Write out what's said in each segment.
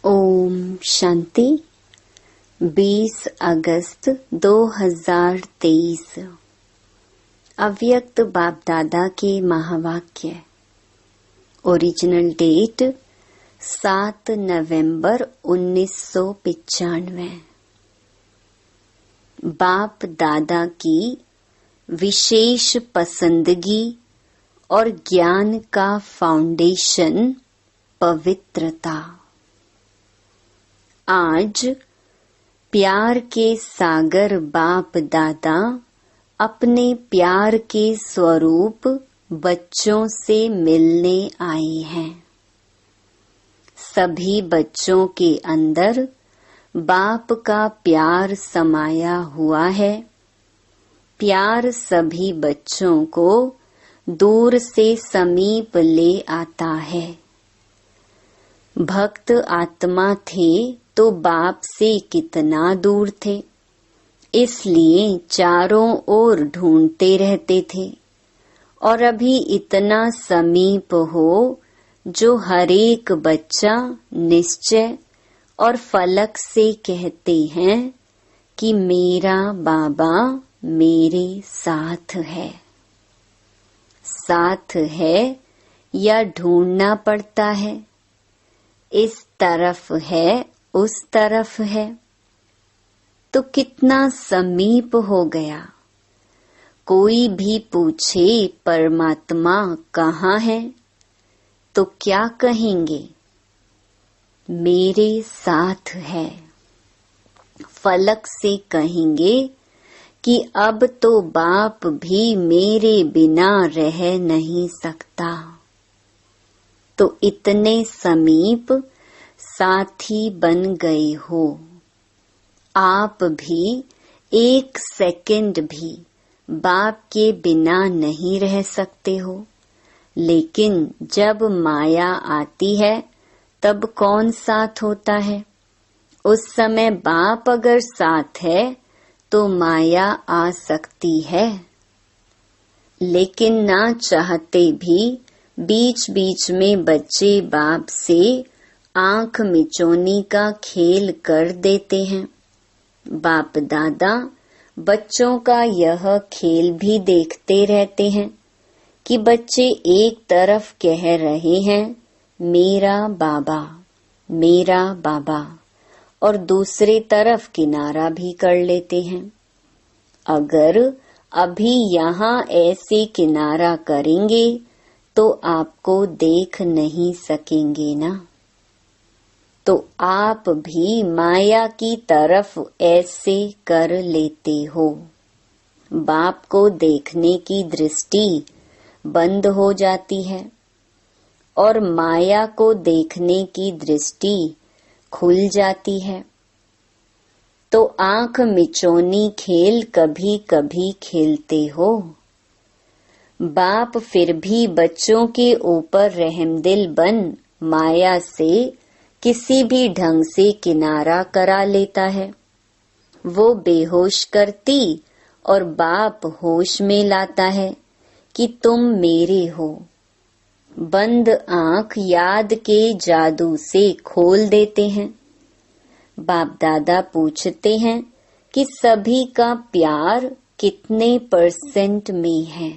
ओम शांति। 20 अगस्त 2023 अव्यक्त बाप दादा के महावाक्य। ओरिजिनल डेट 7 नवंबर 1995। बाप दादा की विशेष पसंदगी और ज्ञान का फाउंडेशन पवित्रता। आज प्यार के सागर बाप दादा अपने प्यार के स्वरूप बच्चों से मिलने आए हैं। सभी बच्चों के अंदर बाप का प्यार समाया हुआ है। प्यार सभी बच्चों को दूर से समीप ले आता है। भक्त आत्मा थे तो बाप से कितना दूर थे, इसलिए चारों ओर ढूंढते रहते थे। और अभी इतना समीप हो जो हरेक बच्चा निश्चय और फलक से कहते हैं कि मेरा बाबा मेरे साथ है। साथ है या ढूंढना पड़ता है, इस तरफ है उस तरफ है, तो कितना समीप हो गया। कोई भी पूछे परमात्मा कहाँ है तो क्या कहेंगे? मेरे साथ है। फलक से कहेंगे कि अब तो बाप भी मेरे बिना रह नहीं सकता। तो इतने समीप साथी बन गए हो। आप भी एक सेकंड भी बाप के बिना नहीं रह सकते हो। लेकिन जब माया आती है तब कौन साथ होता है? उस समय बाप अगर साथ है तो माया आ सकती है। लेकिन ना चाहते भी बीच बीच में बच्चे बाप से आंख मिचौनी का खेल कर देते हैं। बाप दादा बच्चों का यह खेल भी देखते रहते हैं कि बच्चे एक तरफ कह रहे हैं मेरा बाबा, और दूसरे तरफ किनारा भी कर लेते हैं। अगर अभी यहाँ ऐसे किनारा करेंगे तो आपको देख नहीं सकेंगे ना। तो आप भी माया की तरफ ऐसे कर लेते हो। बाप को देखने की दृष्टि बंद हो जाती है और माया को देखने की दृष्टि खुल जाती है। तो आंख मिचौनी खेल कभी कभी खेलते हो। बाप फिर भी बच्चों के ऊपर रहमदिल बन माया से किसी भी ढंग से किनारा करा लेता है। वो बेहोश करती और बाप होश में लाता है कि तुम मेरे हो। बंद आंख याद के जादू से खोल देते हैं। बाप दादा पूछते हैं कि सभी का प्यार कितने % में है?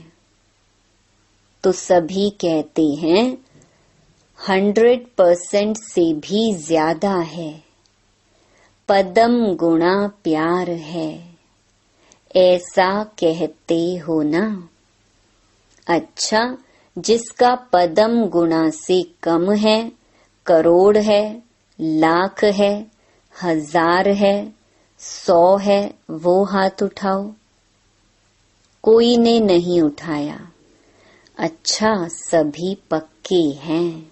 तो सभी कहते हैं 100% से भी ज्यादा है। पदम गुणा प्यार है, ऐसा कहते हो ना। अच्छा, जिसका पदम गुणा से कम है, करोड़ है, लाख है, 1000 है, 100 है, वो हाथ उठाओ। कोई ने नहीं उठाया। अच्छा, सभी पक्के हैं।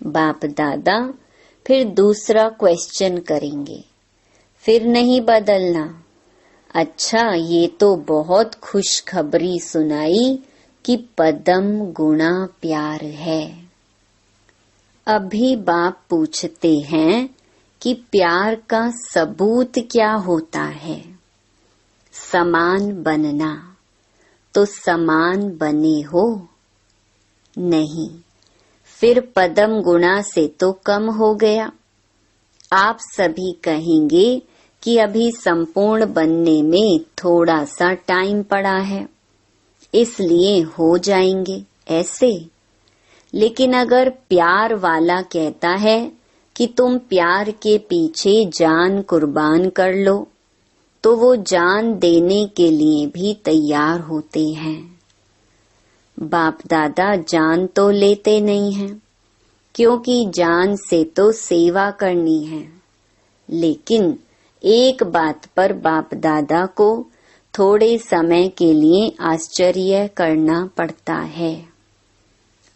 बाप दादा फिर दूसरा क्वेश्चन करेंगे, फिर नहीं बदलना। अच्छा, ये तो बहुत खुशखबरी सुनाई कि पदम गुणा प्यार है। अभी बाप पूछते हैं कि प्यार का सबूत क्या होता है? समान बनना। तो समान बने हो? नहीं, फिर पदम गुणा से तो कम हो गया। आप सभी कहेंगे कि अभी संपूर्ण बनने में थोड़ा सा टाइम पड़ा है, इसलिए हो जाएंगे ऐसे। लेकिन अगर प्यार वाला कहता है कि तुम प्यार के पीछे जान कुर्बान कर लो, तो वो जान देने के लिए भी तैयार होते हैं। बाप दादा जान तो लेते नहीं हैं, क्योंकि जान से तो सेवा करनी है। लेकिन एक बात पर बाप दादा को थोड़े समय के लिए आश्चर्य करना पड़ता है।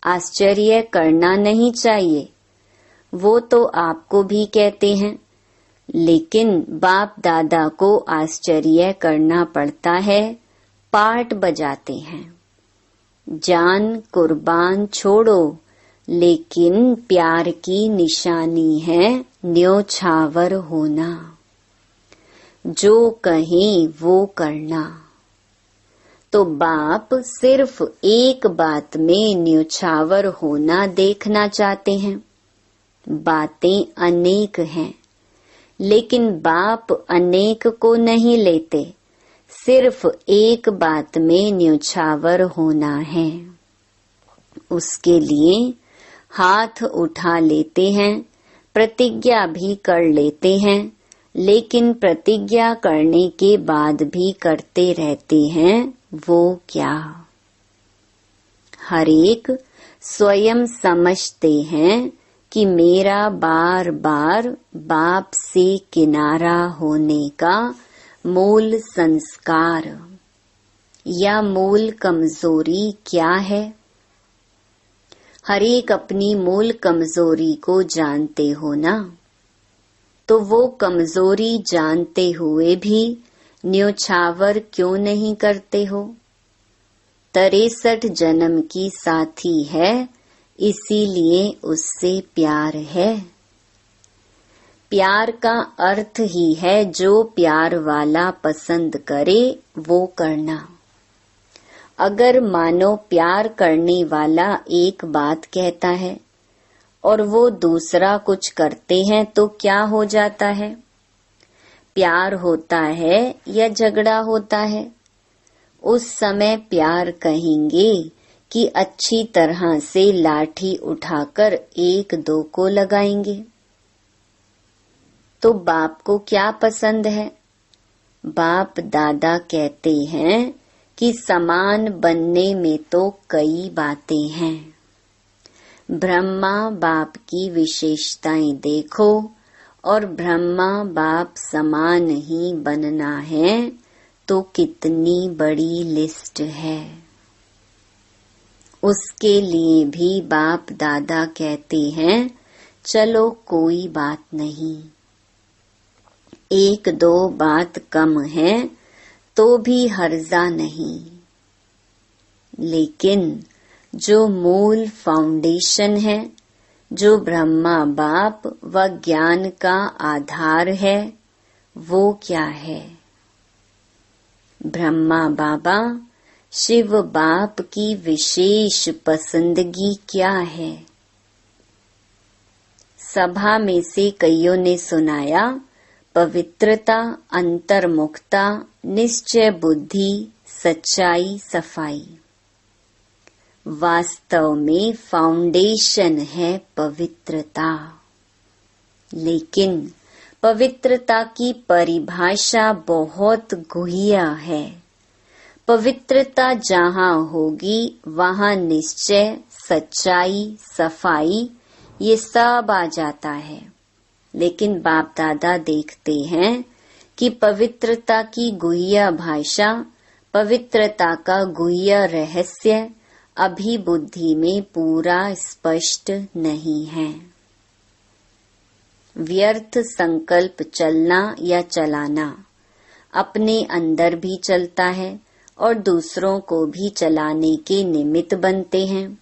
आश्चर्य करना नहीं चाहिए, वो तो आपको भी कहते हैं, लेकिन बाप दादा को आश्चर्य करना पड़ता है, पार्ट बजाते हैं। जान कुर्बान छोड़ो, लेकिन प्यार की निशानी है न्योछावर होना। जो कहें वो करना। तो बाप सिर्फ एक बात में न्योछावर होना देखना चाहते हैं। बातें अनेक हैं, लेकिन बाप अनेक को नहीं लेते, सिर्फ एक बात में न्योछावर होना है। उसके लिए हाथ उठा लेते हैं, प्रतिज्ञा भी कर लेते हैं, लेकिन प्रतिज्ञा करने के बाद भी करते रहते हैं वो क्या? हर एक स्वयं समझते हैं कि मेरा बार बार बाप से किनारा होने का मूल संस्कार या मूल कमजोरी क्या है। हर एक अपनी मूल कमजोरी को जानते हो ना, तो वो कमजोरी जानते हुए भी न्योछावर क्यों नहीं करते हो? 63 जन्म की साथी है, इसीलिए उससे प्यार है। प्यार का अर्थ ही है जो प्यार वाला पसंद करे वो करना। अगर मानो प्यार करने वाला एक बात कहता है और वो दूसरा कुछ करते हैं तो क्या हो जाता है? प्यार होता है या झगड़ा होता है? उस समय प्यार कहेंगे कि अच्छी तरह से लाठी उठाकर एक दो को लगाएंगे। तो बाप को क्या पसंद है? बाप दादा कहते हैं कि समान बनने में तो कई बातें हैं। ब्रह्मा बाप की विशेषताएं देखो और ब्रह्मा बाप समान ही बनना है तो कितनी बड़ी लिस्ट है। उसके लिए भी बाप दादा कहते हैं चलो कोई बात नहीं, एक दो बात कम है तो भी हर्जा नहीं। लेकिन जो मूल फाउंडेशन है, जो ब्रह्मा बाप व ज्ञान का आधार है, वो क्या है? ब्रह्मा बाबा शिव बाप की विशेष पसंदगी क्या है? सभा में से कईयों ने सुनाया, पवित्रता, अंतर्मुखता, निश्चय बुद्धि, सच्चाई, सफाई। वास्तव में फाउंडेशन है पवित्रता। लेकिन पवित्रता की परिभाषा बहुत गुह्य है। पवित्रता जहाँ होगी वहाँ निश्चय, सच्चाई, सफाई ये सब आ जाता है। लेकिन बाप दादा देखते हैं कि पवित्रता की गुह्य भाषा, पवित्रता का गुह्य रहस्य अभी बुद्धि में पूरा स्पष्ट नहीं है। व्यर्थ संकल्प चलना या चलाना अपने अंदर भी चलता है और दूसरों को भी चलाने के निमित्त बनते हैं।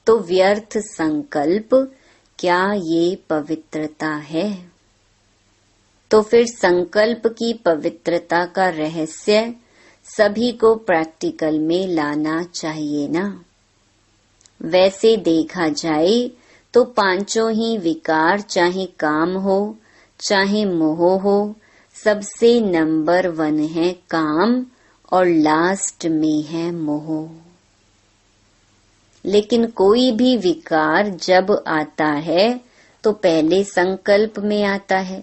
तो व्यर्थ संकल्प क्या ये पवित्रता है? तो फिर संकल्प की पवित्रता का रहस्य सभी को प्रैक्टिकल में लाना चाहिए ना। वैसे देखा जाए तो पांचों ही विकार, चाहे काम हो चाहे मोह हो, सबसे नंबर 1 है काम और लास्ट में है मोह। लेकिन कोई भी विकार जब आता है तो पहले संकल्प में आता है।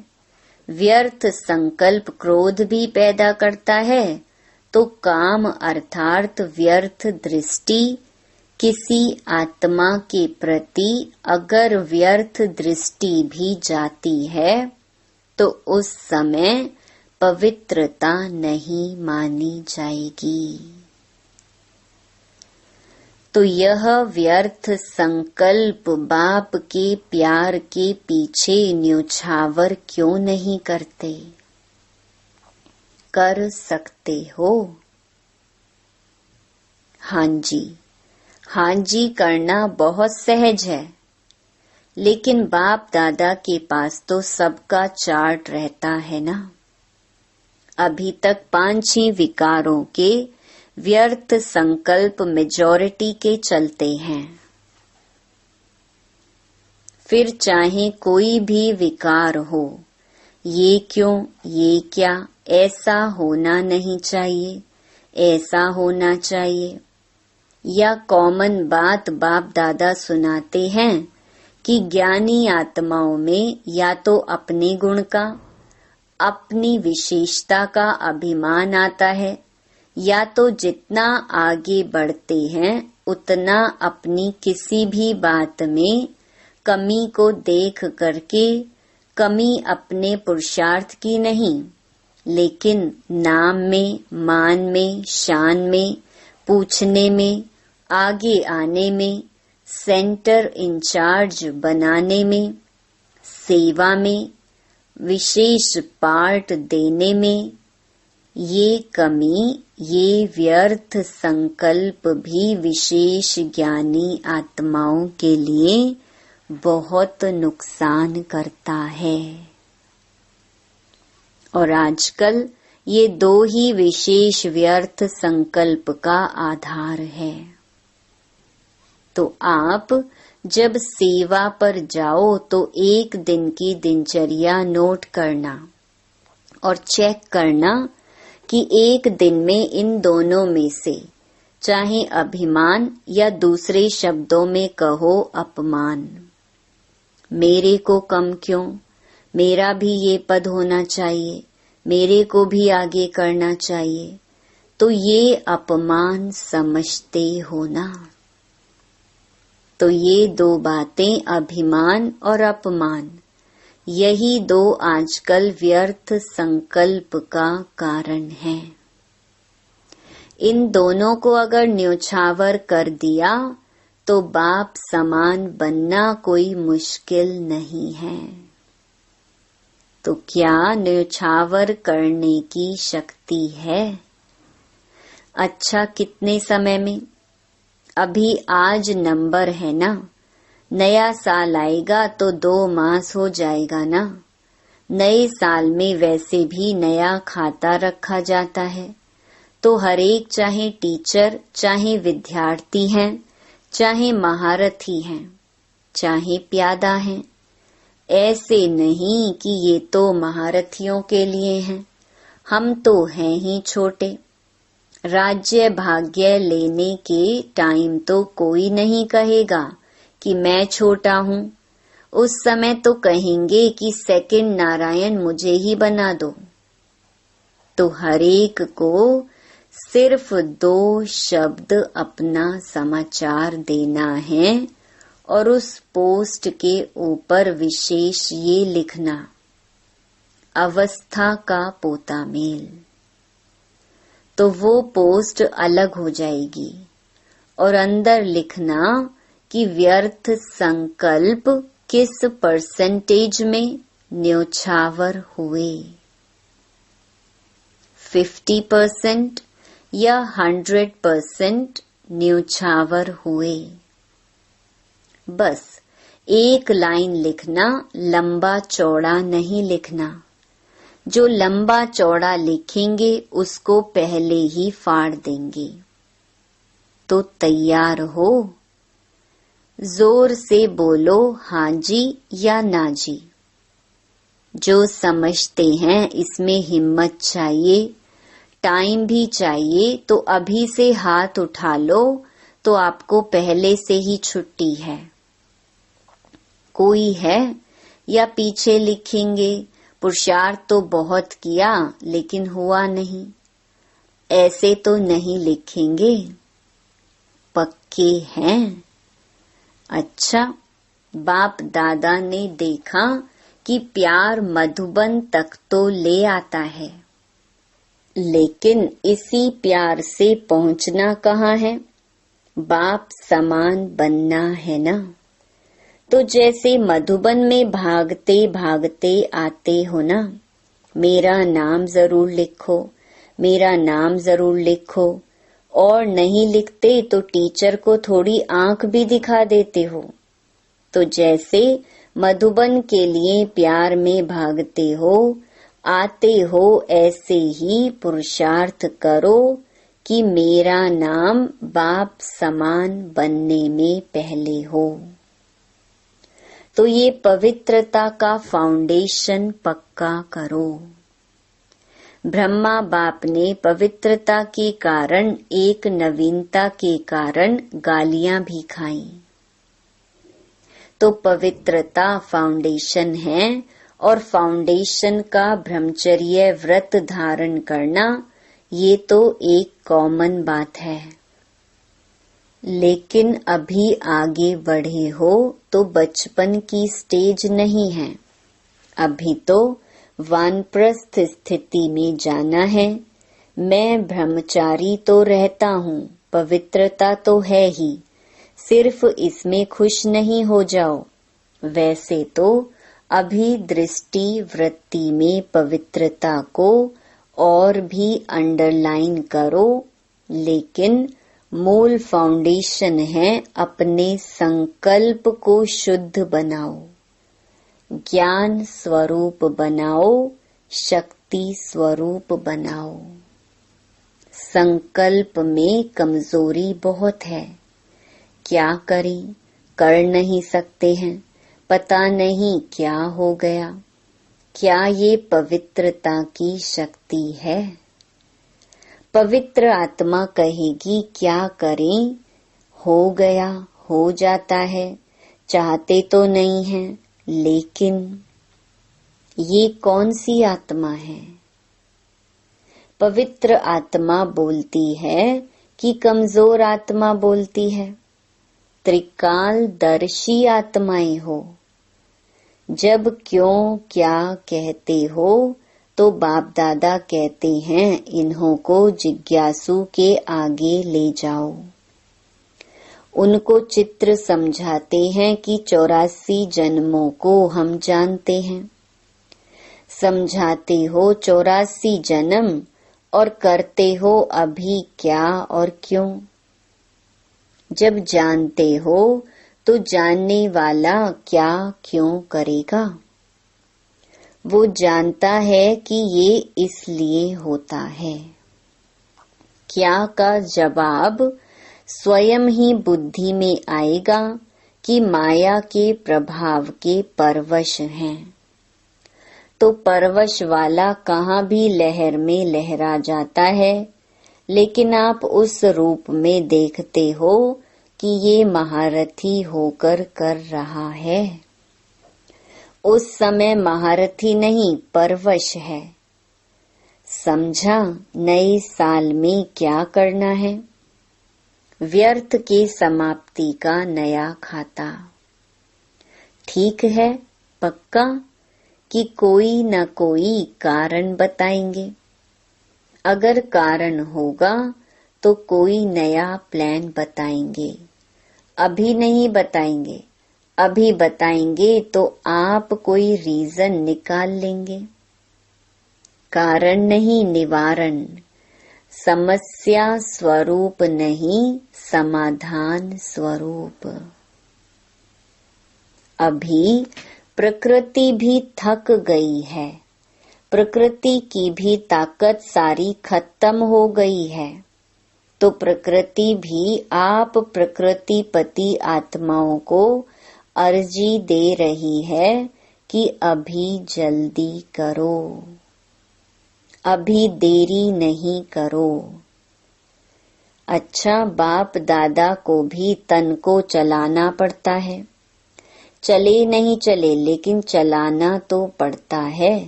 व्यर्थ संकल्प क्रोध भी पैदा करता है, तो काम अर्थात व्यर्थ दृष्टि, किसी आत्मा के प्रति अगर व्यर्थ दृष्टि भी जाती है तो उस समय पवित्रता नहीं मानी जाएगी। तो यह व्यर्थ संकल्प बाप के प्यार के पीछे न्योछावर क्यों नहीं करते? कर सकते हो। हाँ जी करना बहुत सहज है, लेकिन बाप दादा के पास तो सबका चार्ट रहता है ना। अभी तक 5 ही विकारों के व्यर्थ संकल्प मेजॉरिटी के चलते हैं। फिर चाहे कोई भी विकार हो, ये क्यों, ये क्या, ऐसा होना नहीं चाहिए, ऐसा होना चाहिए, या कॉमन बात बाप दादा सुनाते हैं कि ज्ञानी आत्माओं में या तो अपने गुण का, अपनी विशेषता का अभिमान आता है, या तो जितना आगे बढ़ते हैं उतना अपनी किसी भी बात में कमी को देख करके, कमी अपने पुरुषार्थ की नहीं लेकिन नाम में, मान में, शान में, पूछने में, आगे आने में, सेंटर इंचार्ज बनाने में, सेवा में, विशेष पार्ट देने में, ये कमी, ये व्यर्थ संकल्प भी विशेष ज्ञानी आत्माओं के लिए बहुत नुकसान करता है। और आजकल ये 2 ही विशेष व्यर्थ संकल्प का आधार है। तो आप जब सेवा पर जाओ तो एक दिन की दिनचर्या नोट करना और चेक करना कि एक दिन में इन दोनों में से, चाहे अभिमान या दूसरे शब्दों में कहो अपमान, मेरे को कम क्यों, मेरा भी ये पद होना चाहिए, मेरे को भी आगे करना चाहिए, तो ये अपमान समझते हो ना। तो ये 2 बातें, अभिमान और अपमान, यही 2 आजकल व्यर्थ संकल्प का कारण है। इन दोनों को अगर न्योछावर कर दिया तो बाप समान बनना कोई मुश्किल नहीं है। तो क्या न्योछावर करने की शक्ति है? अच्छा, कितने समय में? अभी आज नंबर है ना, नया साल आएगा तो 2 मास हो जाएगा ना। नए साल में वैसे भी नया खाता रखा जाता है, तो हर एक, चाहे टीचर, चाहे विद्यार्थी हैं, चाहे महारथी हैं, चाहे प्यादा हैं, ऐसे नहीं कि ये तो महारथियों के लिए हैं, हम तो हैं ही छोटे। राज्य भाग्य लेने के टाइम तो कोई नहीं कहेगा कि मैं छोटा हूँ, उस समय तो कहेंगे कि सेकंड नारायण मुझे ही बना दो। तो हर एक को सिर्फ 2 शब्द अपना समाचार देना है और उस पोस्ट के ऊपर विशेष ये लिखना, अवस्था का पोता मेल। तो वो पोस्ट अलग हो जाएगी और अंदर लिखना कि व्यर्थ संकल्प किस परसेंटेज में न्योछावर हुए, 50% या 100% न्योछावर हुए। बस एक लाइन लिखना, लंबा चौड़ा नहीं लिखना। जो लंबा चौड़ा लिखेंगे उसको पहले ही फाड़ देंगे। तो तैयार हो, जोर से बोलो हाँ जी या ना जी। जो समझते हैं इसमें हिम्मत चाहिए, टाइम भी चाहिए, तो अभी से हाथ उठा लो तो आपको पहले से ही छुट्टी है। कोई है या पीछे लिखेंगे पुरुषार्थ तो बहुत किया लेकिन हुआ नहीं, ऐसे तो नहीं लिखेंगे। पक्के हैं? अच्छा, बाप दादा ने देखा कि प्यार मधुबन तक तो ले आता है, लेकिन इसी प्यार से पहुंचना कहाँ है? बाप समान बनना है ना। तो जैसे मधुबन में भागते भागते आते हो ना, मेरा नाम जरूर लिखो, मेरा नाम जरूर लिखो, और नहीं लिखते तो टीचर को थोड़ी आंख भी दिखा देते हो। तो जैसे मधुबन के लिए प्यार में भागते हो, आते हो, ऐसे ही पुरुषार्थ करो कि मेरा नाम बाप समान बनने में पहले हो। तो ये पवित्रता का फाउंडेशन पक्का करो। ब्रह्मा बाप ने पवित्रता के कारण, एक नवीनता के कारण गालियां भी खाई। तो पवित्रता फाउंडेशन है, और फाउंडेशन का ब्रह्मचर्य व्रत धारण करना ये तो एक कॉमन बात है। लेकिन अभी आगे बढ़े हो तो बचपन की स्टेज नहीं है, अभी तो वानप्रस्थ स्थिति में जाना है। मैं ब्रह्मचारी तो रहता हूँ, पवित्रता तो है ही, सिर्फ इसमें खुश नहीं हो जाओ। वैसे तो अभी दृष्टि वृत्ति में पवित्रता को और भी अंडरलाइन करो, लेकिन मूल फाउंडेशन है अपने संकल्प को शुद्ध बनाओ, ज्ञान स्वरूप बनाओ, शक्ति स्वरूप बनाओ। संकल्प में कमजोरी बहुत है, क्या करें, कर नहीं सकते हैं, पता नहीं क्या हो गया। क्या ये पवित्रता की शक्ति है? पवित्र आत्मा कहेगी क्या करें, हो गया, हो जाता है, चाहते तो नहीं हैं, लेकिन ये कौन सी आत्मा है? पवित्र आत्मा बोलती है कि कमजोर आत्मा बोलती है? त्रिकालदर्शी आत्माएं हो। जब क्यों क्या कहते हो तो बाप दादा कहते हैं इन्हों को जिज्ञासु के आगे ले जाओ। उनको चित्र समझाते हैं कि 84 जन्मों को हम जानते हैं। समझाते हो 84 जन्म और करते हो अभी क्या और क्यों। जब जानते हो तो जानने वाला क्या क्यों करेगा। वो जानता है कि ये इसलिए होता है। क्या का जवाब स्वयं ही बुद्धि में आएगा कि माया के प्रभाव के परवश हैं। तो परवश वाला कहाँ भी लहर में लहरा जाता है, लेकिन आप उस रूप में देखते हो कि ये महारथी होकर कर रहा है। उस समय महारथी नहीं, परवश है। समझा नए साल में क्या करना है? व्यर्थ के समाप्ति का नया खाता। ठीक है, पक्का कि कोई न कोई कारण बताएंगे। अगर कारण होगा तो कोई नया प्लान बताएंगे। अभी नहीं बताएंगे, अभी बताएंगे तो आप कोई रीजन निकाल लेंगे। कारण नहीं, निवारण। समस्या स्वरूप नहीं, समाधान स्वरूप। अभी प्रकृति भी थक गई है, प्रकृति की भी ताकत सारी खत्म हो गई है। तो प्रकृति भी आप प्रकृतिपति आत्माओं को अर्जी दे रही है कि अभी जल्दी करो, अभी देरी नहीं करो। अच्छा, बाप दादा को भी तन को चलाना पड़ता है, चले नहीं चले लेकिन चलाना तो पड़ता है,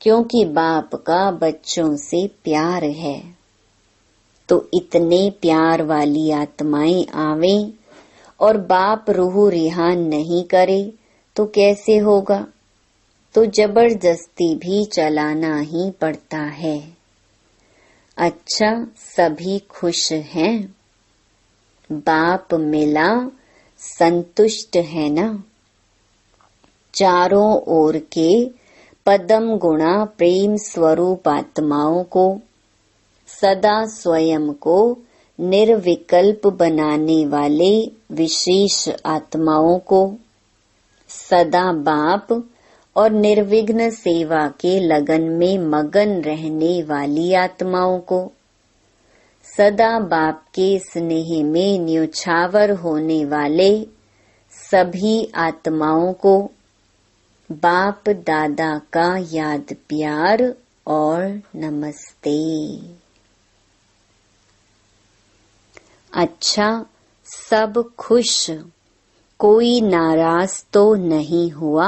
क्योंकि बाप का बच्चों से प्यार है। तो इतने प्यार वाली आत्माएं आवें और बाप रूह रिहान नहीं करे तो कैसे होगा? तो जबरदस्ती भी चलाना ही पड़ता है। अच्छा, सभी खुश हैं? बाप मिला, संतुष्ट है ना? चारों ओर के पदम गुणा प्रेम स्वरूप आत्माओं को सदा स्वयं को निर्विकल्प बनाने वाले विशेष आत्माओं को, सदा बाप और निर्विघ्न सेवा के लगन में मगन रहने वाली आत्माओं को, सदा बाप के स्नेह में न्योछावर होने वाले सभी आत्माओं को बाप दादा का याद प्यार और नमस्ते। अच्छा, सब खुश, कोई नाराज तो नहीं हुआ?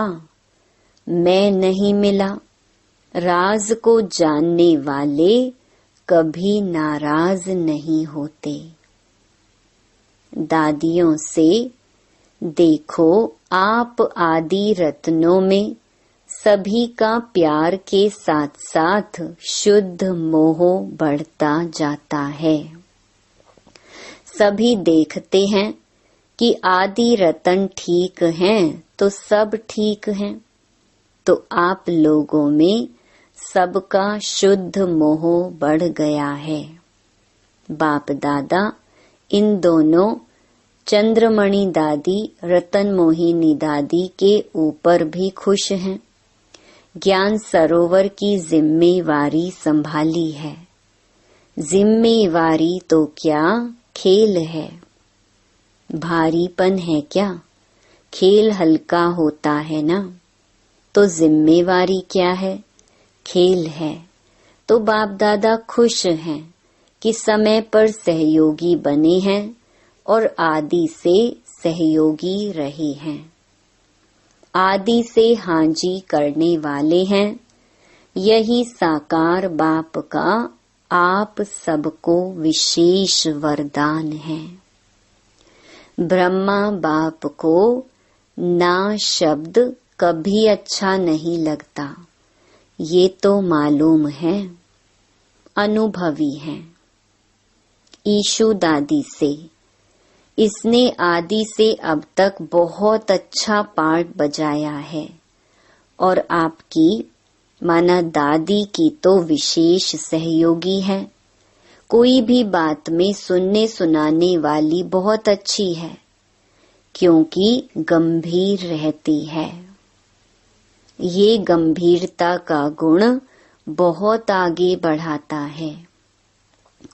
मैं नहीं मिला। राज को जानने वाले कभी नाराज नहीं होते। दादियों से देखो, आप आदि रत्नों में सभी का प्यार के साथ साथ शुद्ध मोह बढ़ता जाता है। सभी देखते हैं कि आदि रतन ठीक हैं तो सब ठीक हैं। तो आप लोगों में सबका शुद्ध मोह बढ़ गया है। बाप दादा इन दोनों चंद्रमणि दादी रतन मोहिनी दादी के ऊपर भी खुश हैं। ज्ञान सरोवर की जिम्मेवारी संभाली है। जिम्मेवारी तो क्या, खेल है। भारीपन है क्या? खेल हल्का होता है ना। तो जिम्मेवारी क्या है? खेल है। तो बाप दादा खुश हैं कि समय पर सहयोगी बने हैं और आदि से सहयोगी रहे हैं। आदि से हांजी करने वाले हैं। यही साकार बाप का आप सबको विशेष वरदान है। ब्रह्मा बाप को ना शब्द कभी अच्छा नहीं लगता, ये तो मालूम है, अनुभवी है। ईशु दादी से इसने आदि से अब तक बहुत अच्छा पार्ट बजाया है और आपकी माना दादी की तो विशेष सहयोगी है। कोई भी बात में सुनने सुनाने वाली बहुत अच्छी है, क्योंकि गंभीर रहती है। ये गंभीरता का गुण बहुत आगे बढ़ाता है।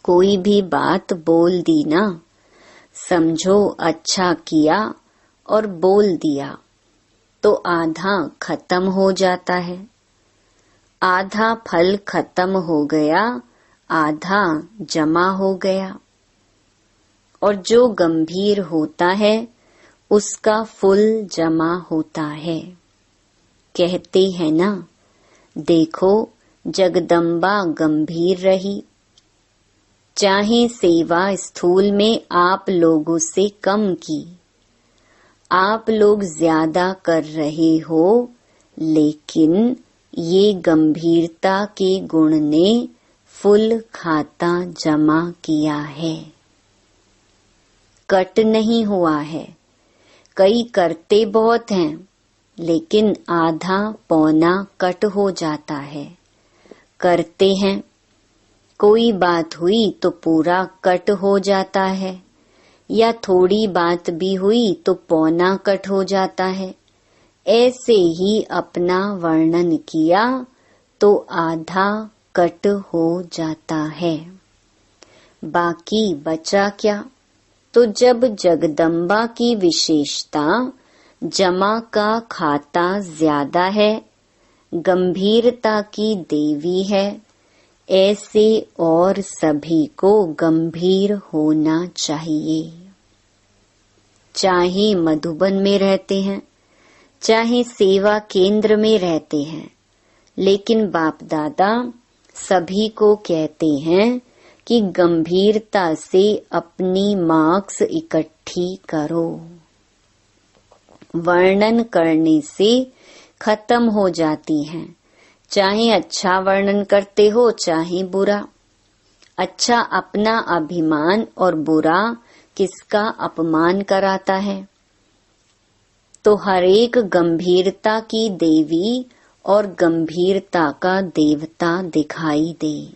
कोई भी बात बोल दी ना, समझो अच्छा किया और बोल दिया तो आधा खत्म हो जाता है। आधा फल खत्म हो गया, आधा जमा हो गया। और जो गंभीर होता है उसका फुल जमा होता है। कहते हैं ना, देखो जगदम्बा गंभीर रही, चाहे सेवा स्थूल में आप लोगों से कम की, आप लोग ज्यादा कर रहे हो, लेकिन ये गंभीरता के गुण ने फुल खाता जमा किया है, कट नहीं हुआ है। कई करते बहुत हैं, लेकिन आधा पौना कट हो जाता है। करते हैं, कोई बात हुई तो पूरा कट हो जाता है, या थोड़ी बात भी हुई तो पौना कट हो जाता है। ऐसे ही अपना वर्णन किया तो आधा कट हो जाता है। बाकी बचा क्या? तो जब जगदम्बा की विशेषता जमा का खाता ज्यादा है, गंभीरता की देवी है, ऐसे और सभी को गंभीर होना चाहिए। चाहे मधुबन में रहते हैं, चाहे सेवा केंद्र में रहते हैं, लेकिन बाप दादा सभी को कहते हैं कि गंभीरता से अपनी मार्क्स इकट्ठी करो। वर्णन करने से खत्म हो जाती हैं, चाहे अच्छा वर्णन करते हो चाहे बुरा। अच्छा अपना अभिमान और बुरा किसका अपमान कराता है। तो हर एक गंभीरता की देवी और गंभीरता का देवता दिखाई दे।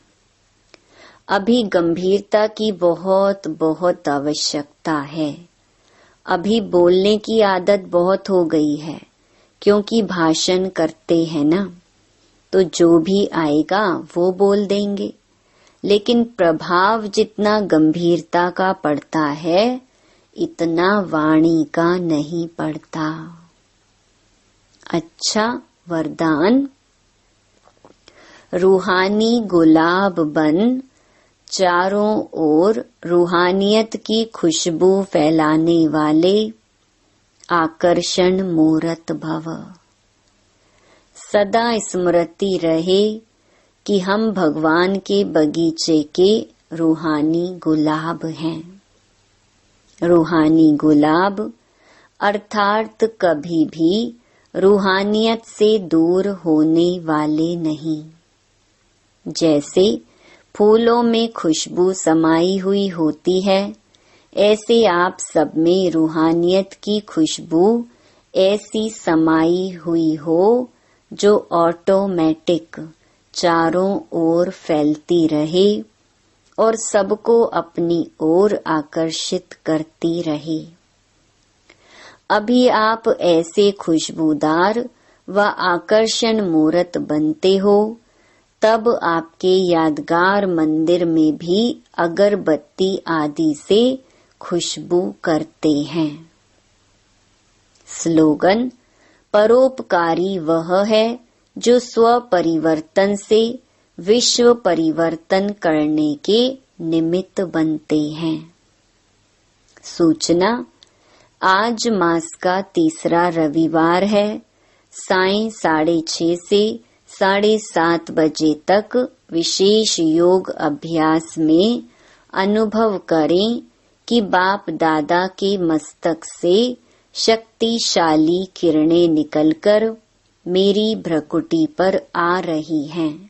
अभी गंभीरता की बहुत बहुत आवश्यकता है। अभी बोलने की आदत बहुत हो गई है, क्योंकि भाषण करते हैं ना, तो जो भी आएगा वो बोल देंगे, लेकिन प्रभाव जितना गंभीरता का पड़ता है इतना वाणी का नहीं पड़ता। अच्छा वरदान, रूहानी गुलाब बन, चारों ओर रूहानियत की खुशबू फैलाने वाले आकर्षण मूर्त भव। सदा स्मृति रहे कि हम भगवान के बगीचे के रूहानी गुलाब हैं। रूहानी गुलाब अर्थात कभी भी रूहानियत से दूर होने वाले नहीं। जैसे फूलों में खुशबू समाई हुई होती है, ऐसे आप सब में रूहानियत की खुशबू ऐसी समाई हुई हो जो ऑटोमेटिक चारों ओर फैलती रहे और सबको अपनी ओर आकर्षित करती रहे। अभी आप ऐसे खुशबूदार व आकर्षण मूर्त बनते हो, तब आपके यादगार मंदिर में भी अगरबत्ती आदि से खुशबू करते हैं। स्लोगन, परोपकारी वह है जो स्व परिवर्तन से विश्व परिवर्तन करने के निमित्त बनते हैं। सूचना, आज मास का तीसरा रविवार है। सायं 6:30 से 7:30 बजे तक विशेष योग अभ्यास में अनुभव करें कि बाप दादा के मस्तक से शक्तिशाली किरणें निकलकर मेरी भ्रकुटी पर आ रही हैं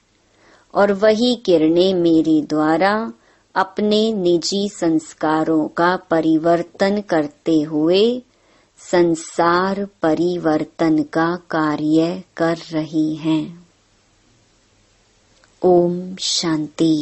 और वही किरणें मेरे द्वारा अपने निजी संस्कारों का परिवर्तन करते हुए संसार परिवर्तन का कार्य कर रही हैं। ओम शांति।